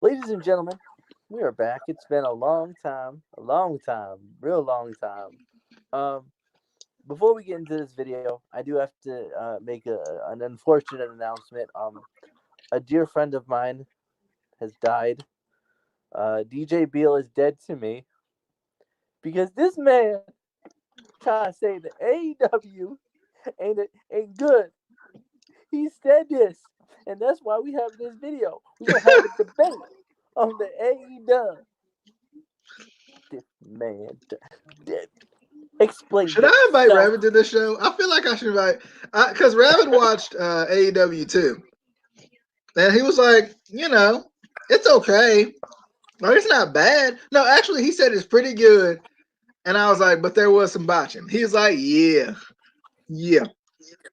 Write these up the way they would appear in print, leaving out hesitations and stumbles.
Ladies and gentlemen, we are back. It's been a long time, real long time. Um, Before we get into this video, I do have to make an unfortunate announcement. A dear friend of mine has died. DJ Beal is dead to me because this man trying to say the AEW ain't good. He said this, and that's why we have this video. We gonna have a debate on the AEW. This man, explain Should I invite yourself. Raven to this show? I feel like I should invite because Raven watched AEW too, and he was like, it's okay. Like, it's not bad. No, actually, he said it's pretty good, and I was like, but there was some botching. He was like, yeah.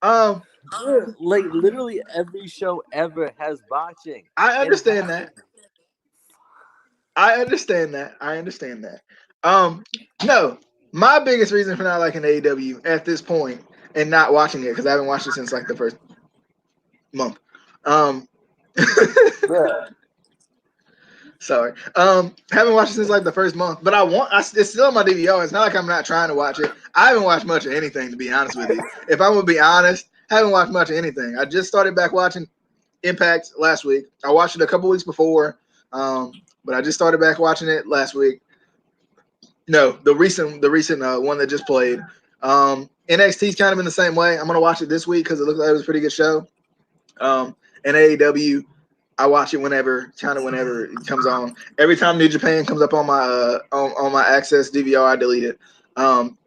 Um, Like literally every show ever has botching. I It understand that. happens. I understand that. I understand that. No, my biggest reason for not liking AEW at this point and not watching it because I haven't watched it since like the first month. Um, Yeah. sorry. Haven't watched it since like the first month, but it's still on my DVR. It's not like I'm not trying to watch it. I haven't watched much of anything, to be honest with you. If I'm gonna be honest, I haven't watched much of anything. I just started back watching Impact last week. I watched it a couple weeks before, but I just started back watching it last week. No, the recent one that just played. NXT's kind of in the same way. I'm gonna watch it this week because it looks like it was a pretty good show. And AEW, I watch it whenever it comes on. Every time New Japan comes up on my on my Access DVR, I delete it.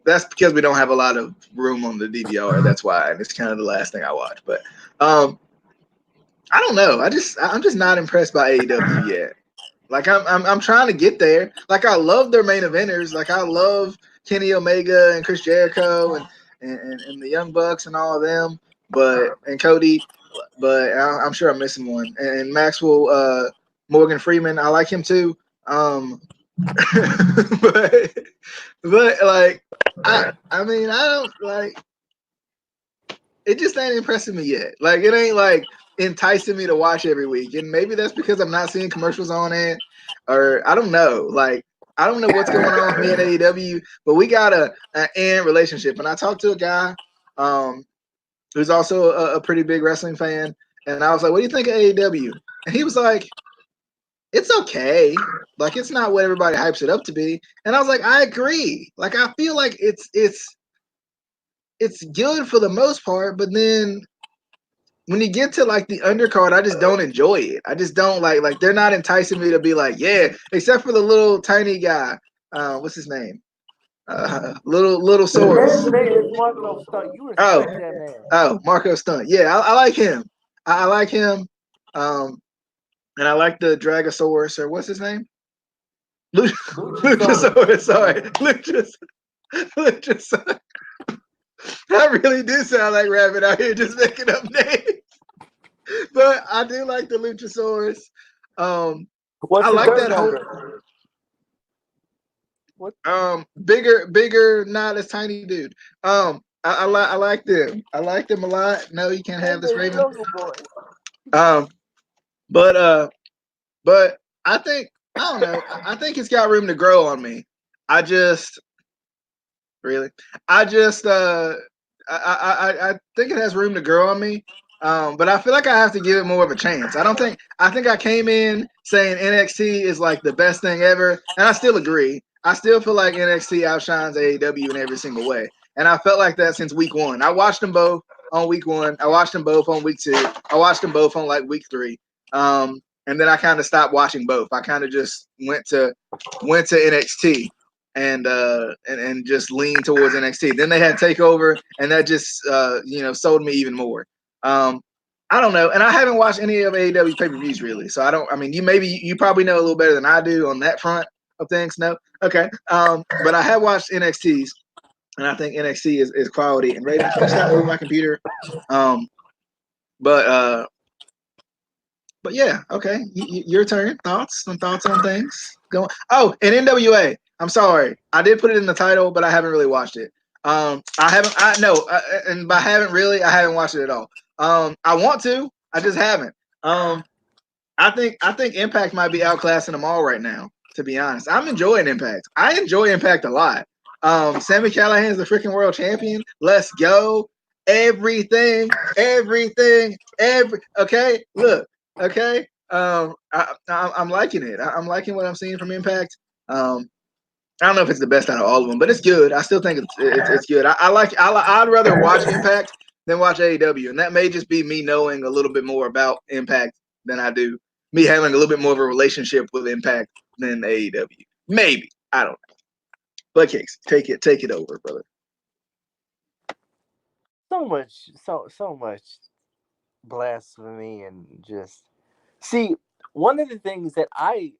That's because we don't have a lot of room on the DVR. That's why, and it's kind of the last thing I watch. But I don't know. I'm just not impressed by AEW yet. Like I'm trying to get there. Like I love their main eventers. Like I love Kenny Omega and Chris Jericho and the Young Bucks and all of them. And Cody, but I'm sure I'm missing one. And Maxwell Morgan Freeman, I like him too. But like I mean I don't like it. Just ain't impressing me yet. Like it ain't like enticing me to watch every week. And maybe that's because I'm not seeing commercials on it, or I don't know. Like I don't know what's going on with me at AEW, but we got an end relationship. And I talked to a guy who's also a pretty big wrestling fan, and I was like, "What do you think of AEW?" And he was like, "It's okay. Like it's not what everybody hypes it up to be." And I was like, "I agree. Like I feel like it's good for the most part, but then when you get to like the undercard, I just don't enjoy it. I just don't like they're not enticing me to be like, yeah, except for the little tiny guy. What's his name? Little The Source. man's name is Marco Stunt. You Oh, respect that man. Marco Stunt. Yeah, I like him. I like him. And I like the Dragosaurus, or what's his name? Luchasaurus. Luchasaurus. Sorry, Luchasaurus. I really do sound like Rabbit out here just making up names. But I do like the Luchasaurus. What's I the like third that whole member? What? bigger, not as tiny dude. I like them. I like them a lot. No, you can't have And this the Raven. Jungle Boy. Um, but I think I don't know. I think it's got room to grow on me. I just really, I just I think it has room to grow on me. But I feel like I have to give it more of a chance. I think I came in saying NXT is like the best thing ever, and I still agree. I still feel like NXT outshines AEW in every single way. And I felt like that since week one. I watched them both on week one. I watched them both on week two. I watched them both on like week three. And then I kind of stopped watching both. I kind of just went to NXT and just lean towards NXT. Then they had Takeover, and that just sold me even more. I don't know, and I haven't watched any of AEW's pay-per-views really, so I don't. I mean, you probably know a little better than I do on that front of things. No, okay. But I have watched NXT's, and I think NXT is quality. And Raven, can you stop moving my computer? Um, but yeah, okay. Your turn. Some thoughts on things. Go. Oh, and NWA. I'm sorry, I did put it in the title, but I haven't really watched it. I haven't. And by haven't really, I haven't watched it at all. I want to. I just haven't. I think Impact might be outclassing them all right now. To be honest, I'm enjoying Impact. I enjoy Impact a lot. Sammy Callahan's the freaking world champion. Let's go. Everything. Okay, look. Okay. I'm liking it. I'm liking what I'm seeing from Impact. I don't know if it's the best out of all of them, but it's good. I still think it's good. I'd rather watch Impact than watch AEW, and that may just be me knowing a little bit more about Impact than I do. Me having a little bit more of a relationship with Impact than AEW. Maybe I don't know. But Case, take it over, brother. So much blasphemy and just see one of the things that I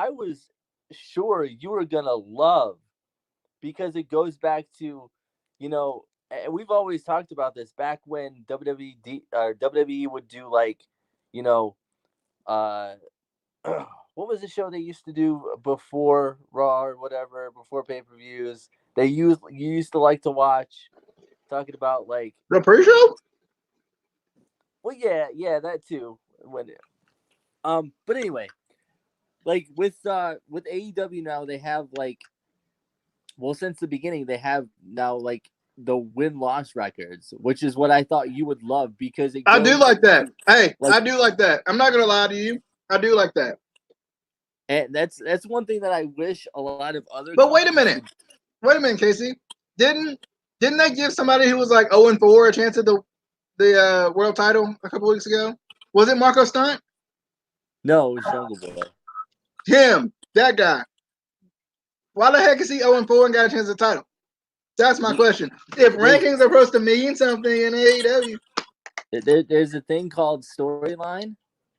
was sure you were gonna love because it goes back to, and we've always talked about this back when WWE would do like, you know, uh, what was the show they used to do before Raw or whatever, before pay per views? You used to like to watch, talking about like, The pre-show? well, yeah, that too. But anyway, like with AEW now, they have like, well, since the beginning, they have now like the win loss records, which is what I thought you would love because it I do goes like that. Hey, like, I do like that. I'm not gonna lie to you. I do like that. and that's one thing that I wish a lot of other But wait a companies minute. would. Wait a minute, Casey. Didn't didn't they give somebody who was like 0-4 a chance at the world title a couple weeks ago? Was it Marco Stunt? No, it was Jungle Boy. Him, that guy. Why the heck is he 0-4 and got a chance at the title? That's my question. If There's rankings are supposed to mean something in AEW, there's a thing called storyline,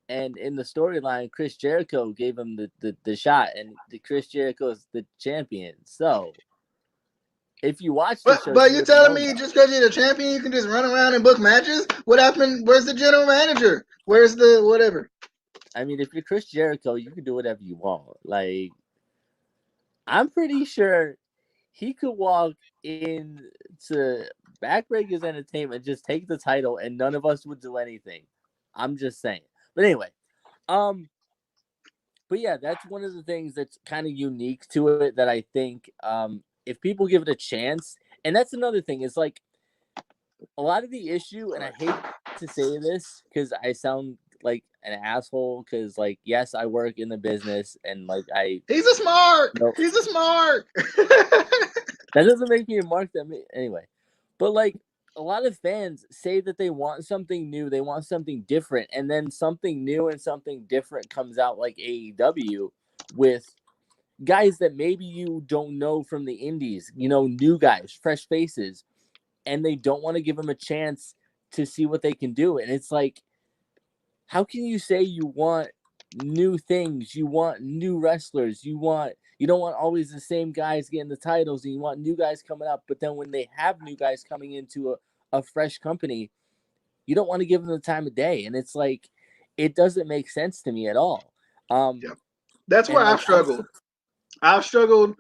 and in the storyline, Chris Jericho gave him the shot, and Chris Jericho is the champion. So if you watch the show, but you you're would have telling known me that. just because you're the champion, you can just run around and book matches? What happened? Where's the general manager? Where's the whatever? I mean, if you're Chris Jericho, you can do whatever you want. Like, I'm pretty sure he could walk in to Backbreakers Entertainment, just take the title, and none of us would do anything. I'm just saying. But anyway, um, but yeah, that's one of the things that's kind of unique to it that I think, if people give it a chance, and that's another thing is like a lot of the issue, and I hate to say this because I sound like an asshole because like yes, I work in the business and like I He's a smart. know He's a smart. that doesn't make me a mark that anyway. But like a lot of fans say that they want something new, they want something different, and then something new and something different comes out like AEW with guys that maybe you don't know from the indies, new guys, fresh faces, and they don't want to give them a chance to see what they can do. And it's like, how can you say you want new things, you want new wrestlers, you don't want always the same guys getting the titles, and you want new guys coming up, but then when they have new guys coming into a fresh company, you don't want to give them the time of day. And it's like, it doesn't make sense to me at all. Yeah, that's where And I've like I'm struggled. I've struggled,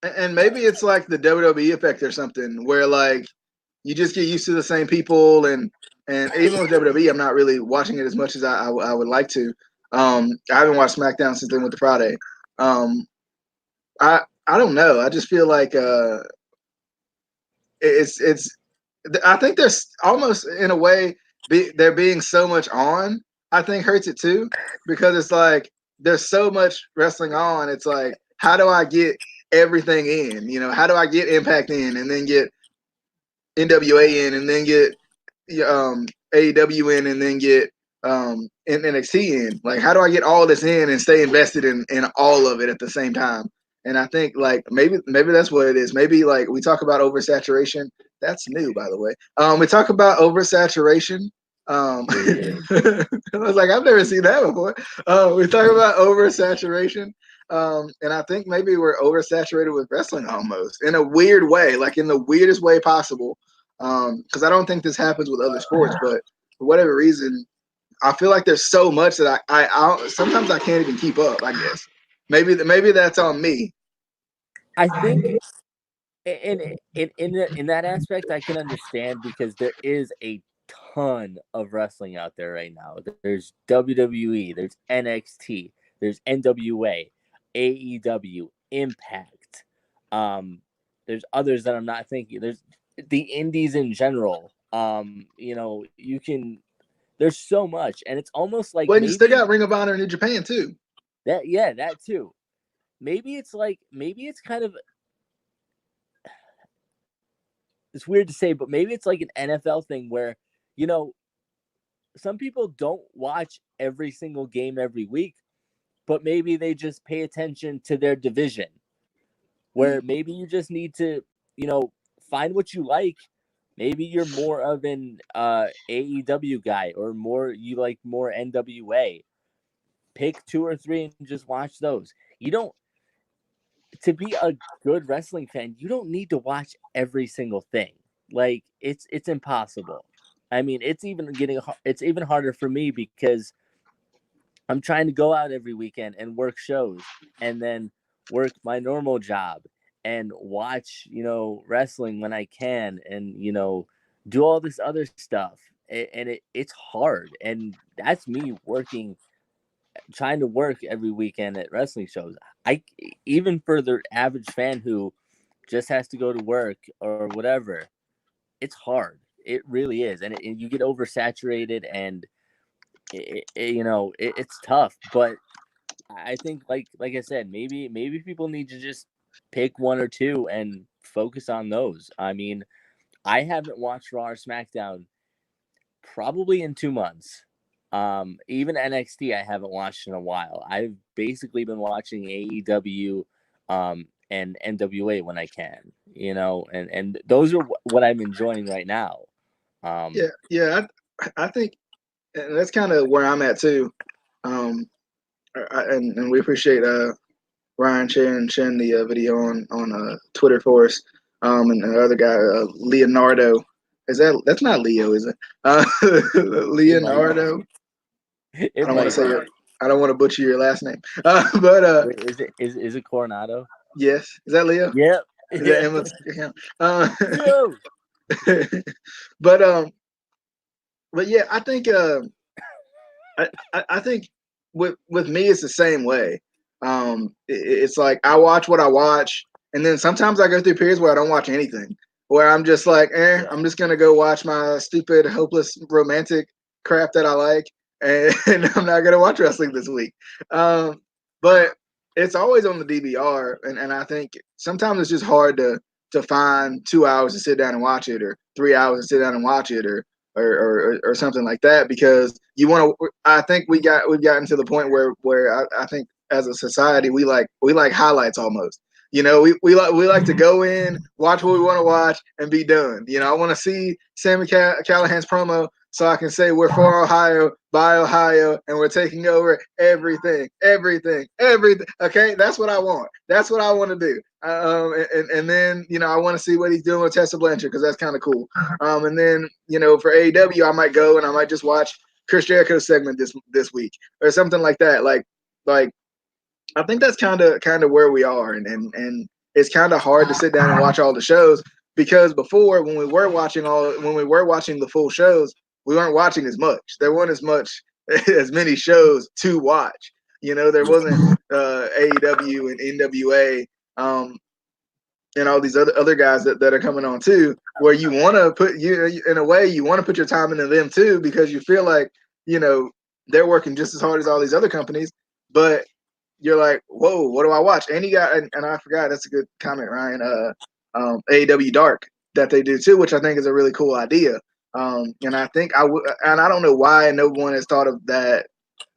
and maybe it's like the WWE effect or something, where like you just get used to the same people, and even with WWE, I'm not really watching it as much as I would like to. I haven't watched SmackDown since they went to Friday. Um, I don't know. I just feel like it's. I think there's almost in a way there being so much on. I think hurts it too because it's like there's so much wrestling on. It's like how do I get everything in? How do I get Impact in and then get NWA in and then get AEW in and then get NXT in. Like, how do I get all this in and stay invested in all of it at the same time? And I think like maybe that's what it is. Maybe like we talk about oversaturation. That's new, by the way. We talk about oversaturation. I was like, I've never seen that before. We talk about oversaturation. And I think maybe we're oversaturated with wrestling almost in a weird way, like in the weirdest way possible. Because I don't think this happens with other sports, but for whatever reason, I feel like there's so much that I sometimes I can't even keep up. I guess maybe that's on me. I think in that aspect I can understand because there is a ton of wrestling out there right now. There's WWE, there's NXT, there's NWA, AEW, Impact. Um, there's others that I'm not thinking. There's the indies in general. You can. There's so much, and it's almost like Well, you still maybe got Ring of Honor in New Japan too. that. Yeah, that too. Maybe it's kind of, it's weird to say, but maybe it's like an NFL thing where, you know, some people don't watch every single game every week, but maybe they just pay attention to their division, where maybe you just need to, you know, find what you like. Maybe you're more of an AEW guy, or more you like more NWA. Pick two or three and just watch those. You don't, to be a good wrestling fan, you don't need to watch every single thing. Like it's impossible. I mean, it's even harder for me because I'm trying to go out every weekend and work shows, and then work my normal job and watch, wrestling when I can, and do all this other stuff. And it's hard, and that's me working, trying to work every weekend at wrestling shows. I Even for the average fan who just has to go to work or whatever, it's hard. It really is, and you get oversaturated, and it's tough. But I think, like I said, maybe people need to just pick one or two and focus on those. I mean, I haven't watched Raw or SmackDown probably in 2 months. Even NXT I haven't watched in a while. I've basically been watching AEW, and NWA when I can, and those are what I'm enjoying right now. Yeah, yeah. I think, and that's kind of where I'm at too. And we appreciate Ryan sharing the video on Twitter for us. And the other guy, Leonardo. That's not Leo, is it? It might be. Leonardo. I It don't want to might say be. it. I don't want to butcher your last name. But Wait, is it Coronado? yes, is that Leo? Yep. Is that Yeah. Emma's account? Uh, Yo. but yeah, I think I think with me it's the same way. It's like I watch what I watch, and then sometimes I go through periods where I don't watch anything, where I'm just like, Yeah. I'm just gonna go watch my stupid, hopeless romantic crap that I like, and, and I'm not gonna watch wrestling this week. But it's always on the DVR, and I think sometimes it's just hard to find 2 hours to sit down and watch it, or 3 hours to sit down and watch it, or something like that, because you want to. I think we've gotten to the point where I think as a society we like highlights almost. We like to go in, watch what we want to watch, and be done. I want to see Sammy Callahan's promo so I can say we're for Ohio, by Ohio, and we're taking over everything. Okay, that's what I want. That's what I want to do. And then I want to see what he's doing with Tessa Blanchard, because that's kind of cool. And then for AEW, I might go and I might just watch Chris Jericho's segment this week or something like that. Like I think that's kind of where we are, and it's kind of hard to sit down and watch all the shows, because before, when we were watching the full shows, we weren't watching as much. There weren't as many shows to watch. There wasn't AEW and NWA, and all these other guys that are coming on too, where you want to put in a way, you want to put your time into them too, because you feel like they're working just as hard as all these other companies, but you're like, whoa, what do I watch? And you got, and I forgot, that's a good comment, Ryan. AEW Dark that they do too, which I think is a really cool idea. And I think and I don't know why no one has thought of that.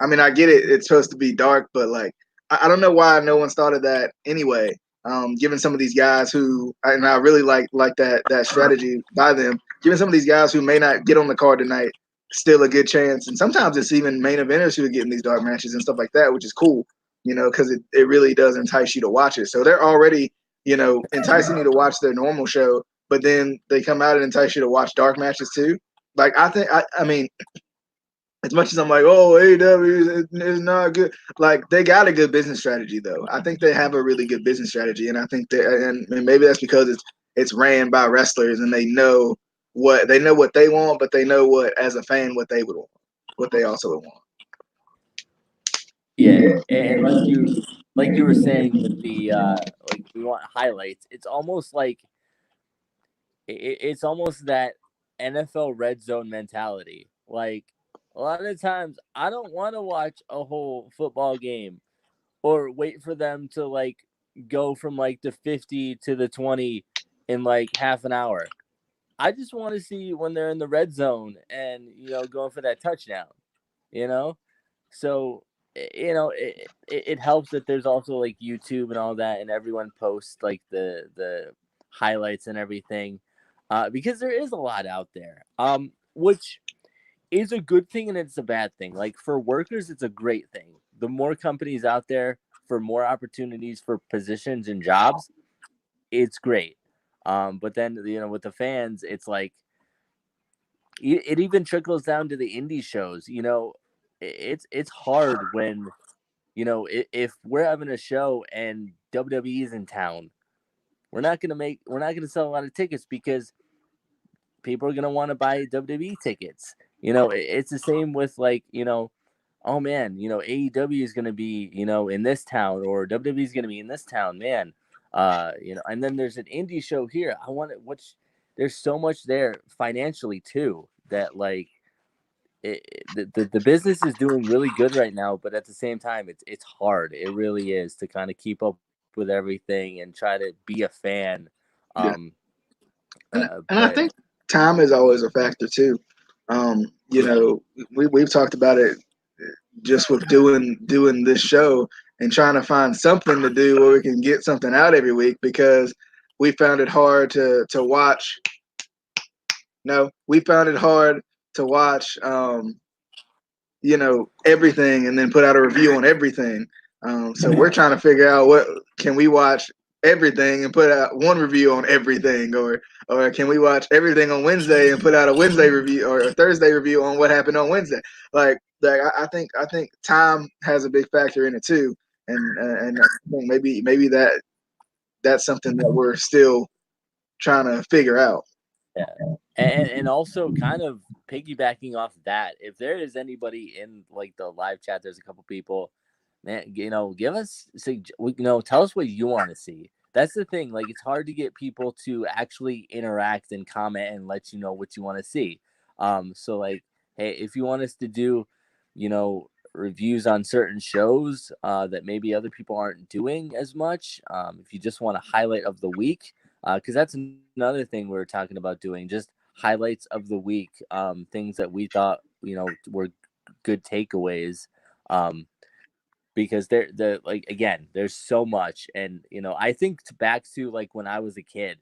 I mean, I get it; it's supposed to be dark, but like, I don't know why no one's thought of that anyway. Given some of these guys who, and I really like that strategy by them, giving some of these guys who may not get on the card tonight still a good chance, and sometimes it's even main eventers who are getting these dark matches and stuff like that, which is cool. Because it really does entice you to watch it. So they're already, enticing you to watch their normal show, but then they come out and entice you to watch dark matches too. Like, I mean, as much as I'm like, oh, AEW is not good, like, they got a good business strategy though. I think they have a really good business strategy, and I think and maybe that's because it's ran by wrestlers and they know what they want, but they know what as a fan what they would want, what they also would want. Yeah, and like you were saying with the like we want highlights. It's almost like it's almost that NFL red zone mentality. Like a lot of times, I don't want to watch a whole football game or wait for them to like go from like the 50 to the 20 in like half an hour. I just want to see when they're in the red zone and going for that touchdown. You know, so it helps that there's also like YouTube and all that, and everyone posts like the highlights and everything, because there is a lot out there, which is a good thing and it's a bad thing. Like for workers, it's a great thing. The more companies out there for more opportunities for positions and jobs, it's great. But then with the fans, it's like it even trickles down to the indie shows. It's hard when if we're having a show and WWE is in town, we're not gonna sell a lot of tickets because people are gonna want to buy WWE tickets. It's the same with like oh man, AEW is gonna be in this town, or WWE is gonna be in this town, man. And then there's an indie show here. I want it. There's so much there financially too that like the business is doing really good right now, but at the same time, it's hard. It really is to kind of keep up with everything and try to be a fan. Yeah, Um, and I but think time is always a factor too. You know, we've talked about it just with doing this show and trying to find something to do where we can get something out every week because we found it hard to watch. No, we found it hard to watch. Everything and then put out a review on everything. So we're trying to figure out what can we watch everything and put out one review on everything, or can we watch everything on Wednesday and put out a Wednesday review or a Thursday review on what happened on Wednesday. Like I think time has a big factor in it too, and I think maybe that's something that we're still trying to figure out. yeah, and also kind of piggybacking off that, if there is anybody in like the live chat, there's a couple people, man. Give us, tell us what you want to see. That's the thing. Like, it's hard to get people to actually interact and comment and let you know what you want to see. So like, hey, if you want us to do, reviews on certain shows that maybe other people aren't doing as much, if you just want a highlight of the week, because that's another thing we were talking about doing, just highlights of the week, things that we thought were good takeaways, um, because the like again, there's so much, and I think back to like when I was a kid.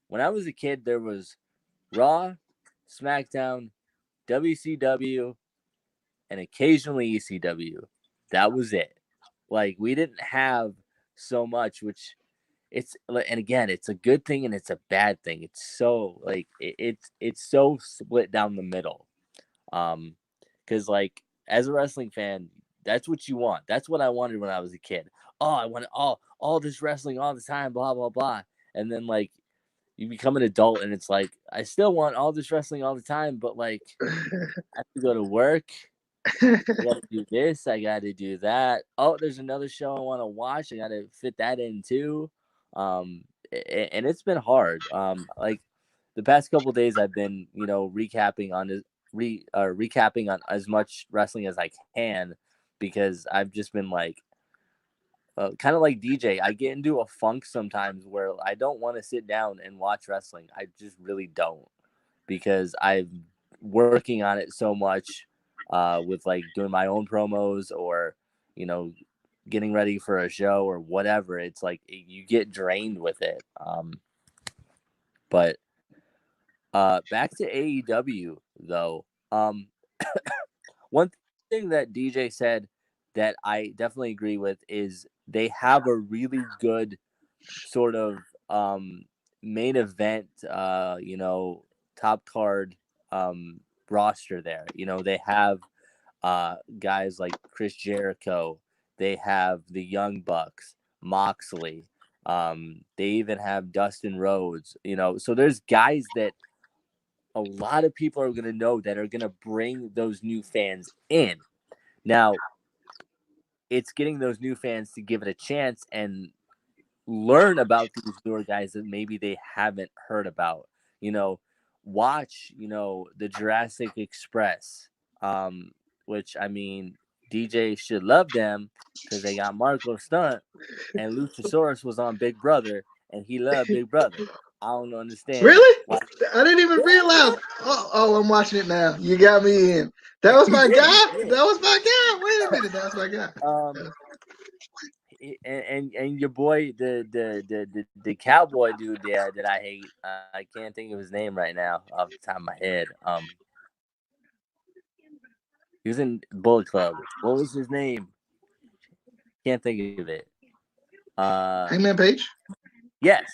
When I was a kid, there was Raw, SmackDown, WCW, and occasionally ECW. That was it. Like we didn't have so much, which and again, it's a good thing and it's a bad thing. It's so like it's so split down the middle. Um, because like as a wrestling fan, that's what you want. That's what I wanted when I was a kid. Oh, I wanted all this wrestling all the time, blah blah blah. And then like you become an adult and it's like I still want all this wrestling all the time, but like I have to go to work. I got to do this. I got to do that. Oh, there's another show I want to watch. I got to fit that in too. And it's been hard. Like the past couple of days, I've been, recapping on as much wrestling as I can, because I've just been like, kind of like DJ. I get into a funk sometimes where I don't want to sit down and watch wrestling. I just really don't, because I'm working on it so much, with like doing my own promos, or you know getting ready for a show or whatever. It's like you get drained with it. But back to AEW though. One thing that DJ said that I definitely agree with is they have a really good sort of main event, top card, roster there. They have guys like Chris Jericho. They have the Young Bucks, Moxley. They even have Dustin Rhodes. So there's guys that a lot of people are going to know that are going to bring those new fans in. Now, it's getting those new fans to give it a chance and learn about these newer guys that maybe they haven't heard about. You know, watch, the Jurassic Express, which I mean, DJ should love them because they got Marco Stunt and Luchasaurus was on Big Brother and he loved Big Brother. I don't understand Really? why. I didn't even realize. Oh, I'm watching it now. You got me in. That was You my did, you guy. did. That was my guy. Wait a minute. That was my guy. Um, and your boy, the cowboy dude there that I hate, I can't think of his name right now off the top of my head. He was in Bullet Club. What was his name? Can't think of it. Uh, Hangman Page. yes,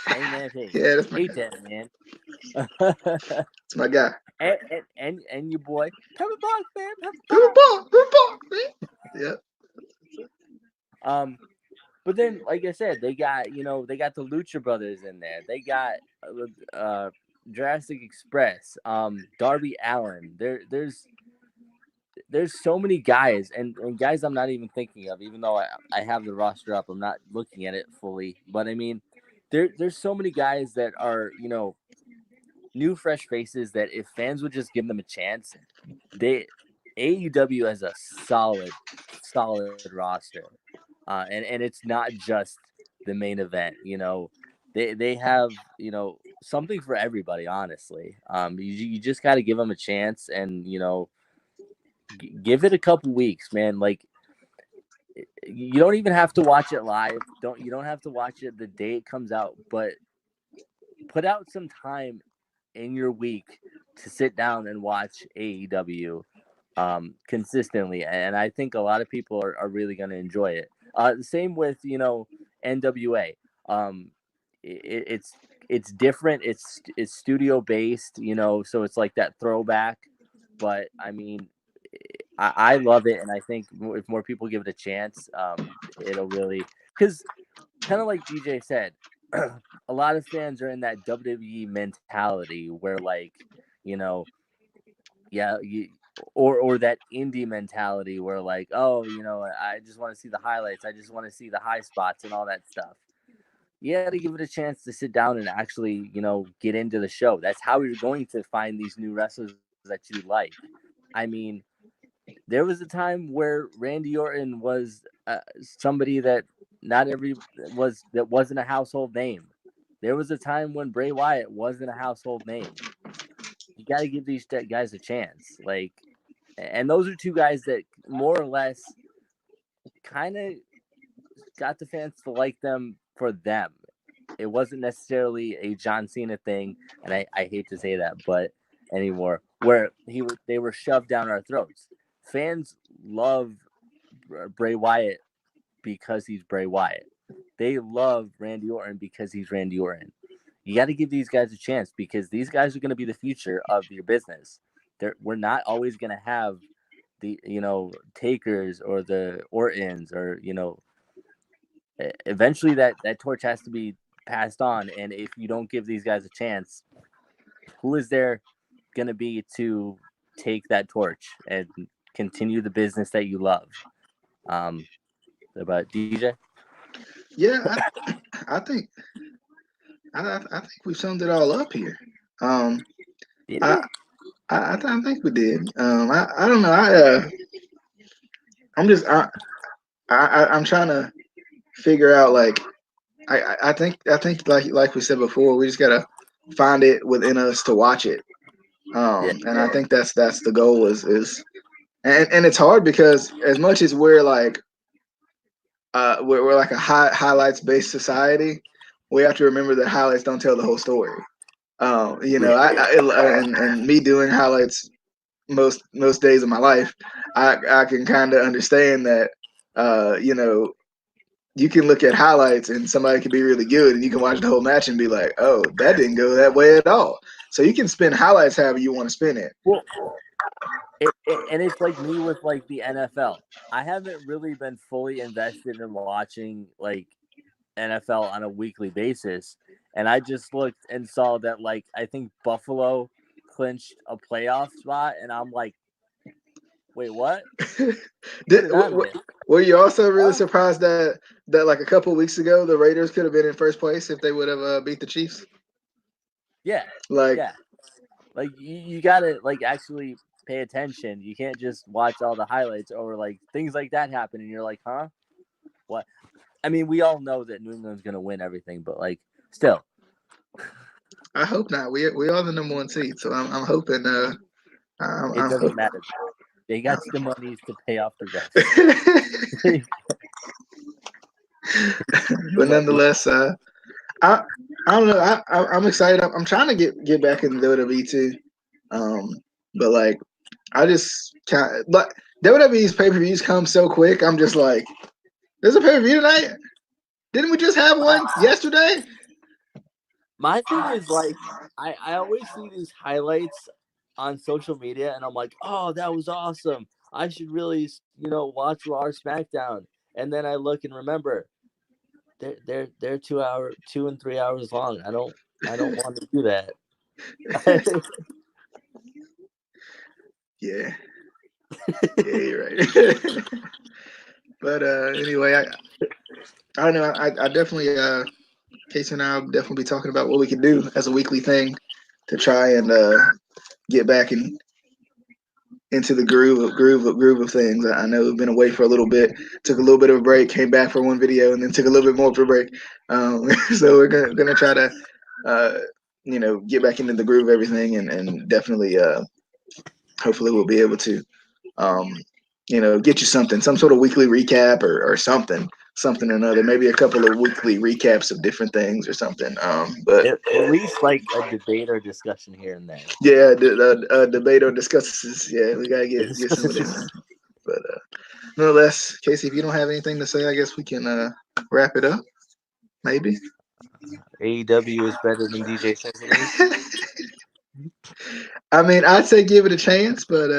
Hangman Page. Yeah, that's my Hate guy. that man. That's my guy. and your boy Pepper Box, man, Pepper Good Box. ball. Good ball. Yeah. Um, but then, like I said, they got the Lucha Brothers in there. They got uh, Jurassic Express, Darby Allen. There's so many guys and guys I'm not even thinking of, even though I have the roster up. I'm not looking at it fully, but I mean, there's so many guys that are new fresh faces that if fans would just give them a chance, they AEW has a solid roster, and it's not just the main event. They have something for everybody. Honestly, you just got to give them a chance and give it a couple weeks, man. Like you don't even have to watch it live. You don't have to watch it the day it comes out, but put out some time in your week to sit down and watch AEW consistently. And I think a lot of people are really going to enjoy it. The same with, NWA. Um, it's different. It's studio based, so it's like that throwback. But I mean, I love it, and I think if more people give it a chance, it'll really because kind of like DJ said, a lot of fans are in that WWE mentality where like, you know, yeah, or that indie mentality where like, oh, I just want to see the highlights, I just want to see the high spots and all that stuff. You got to give it a chance to sit down and actually, get into the show. That's how you're going to find these new wrestlers that you like. I mean, there was a time where Randy Orton was somebody that not every was that wasn't a household name. There was a time when Bray Wyatt wasn't a household name. You got to give these guys a chance. Like, and those are two guys that more or less kind of got the fans to like them for them. It wasn't necessarily a John Cena thing, and I hate to say that, but anymore, where they were shoved down our throats. Fans love Bray Wyatt because he's Bray Wyatt. They love Randy Orton because he's Randy Orton. You got to give these guys a chance because these guys are going to be the future of your business. We're not always going to have the Takers or the Ortons or eventually that torch has to be passed on. And if you don't give these guys a chance, who is there going to be to take that torch and continue the business that you love? About DJ? Yeah. I think I think we summed it all up here. Um, Did I we? I think we did. I don't know. I'm just I'm trying to figure out like I think like we said before, we just gotta find it within us to watch it. Yeah. And I think that's the goal is and it's hard because as much as we're like we're like a highlights based society, we have to remember that highlights don't tell the whole story. Yeah. And me doing highlights most days of my life, I can kind of understand that. You can look at highlights and somebody can be really good, and you can watch the whole match and be like, "Oh, that didn't go that way at all." So you can spin highlights however you want to spin it. Well, and it's like me with like the NFL. I haven't really been fully invested in watching like NFL on a weekly basis, and I just looked and saw that like I think Buffalo clinched a playoff spot, and I'm like, wait, what? Did, were you also really Huh? surprised that like a couple weeks ago the Raiders could have been in first place if they would have beat the Chiefs? Yeah, Like, yeah. Like you gotta like actually pay attention. You can't just watch all the highlights or like things like that happen, and you're like, huh? What? I mean, we all know that New England's gonna win everything, but like, still, I hope not. We are the number one seed, so I'm hoping. it I'm doesn't hoping. matter. They got the monies to pay off the refs. But nonetheless, I I don't know. I'm excited. I'm trying to get back in WWE too. Um, but like I just can't. But WWE's pay per views come so quick. I'm just like, there's a pay per view tonight. Didn't we just have my, one yesterday? my thing is like, I always see these highlights on social media, and I'm like, oh, that was awesome. I should really, watch Raw or SmackDown. And then I look and remember, they're 2 and 3 hours long. I don't want to do that. Yeah, yeah, you're right. But anyway, I don't know. I definitely Casey and I will definitely be talking about what we can do as a weekly thing to try and get back into the groove of things. I know we've been away for a little bit, took a little bit of a break, came back for one video, and then took a little bit more of a break. So we're gonna try to get back into the groove of everything, and definitely hopefully we'll be able to um, get you something, some sort of weekly recap or something or another, maybe a couple of weekly recaps of different things or something. But At least like a debate or discussion here and there. yeah, the debate or discusses. Yeah, we gotta get some of them. But nonetheless, Casey, if you don't have anything to say, I guess we can wrap it up. Maybe. AEW is better than DJ Sentinels. I mean, I'd say give it a chance, but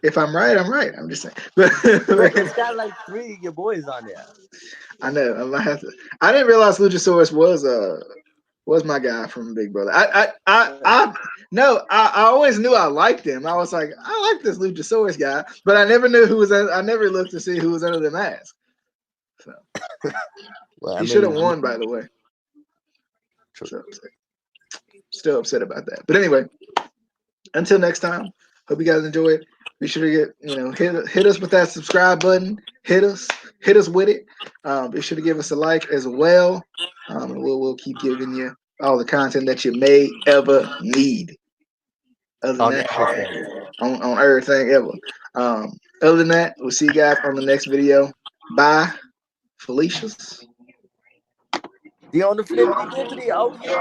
if I'm right, I'm right. I'm just saying. But Look, it's got like 3 of your boys on there. I know I might have to. I didn't realize Luchasaurus was my guy from Big Brother. I no, I always knew I liked him. I was like, I like this Luchasaurus guy, but I never knew who was. I never looked to see who was under the mask. So Well, I he should have mean, won, by the way. So still upset about that. But anyway, until next time, hope you guys enjoy it. Be sure to hit us with that subscribe button. Hit us with it. Be sure to give us a like as well. And we'll keep giving you all the content that you may ever need. Other than on that, everything. on everything ever. Other than that, we'll see you guys on the next video. Bye, Felicia's. The on the flippity dippity. Oh yeah.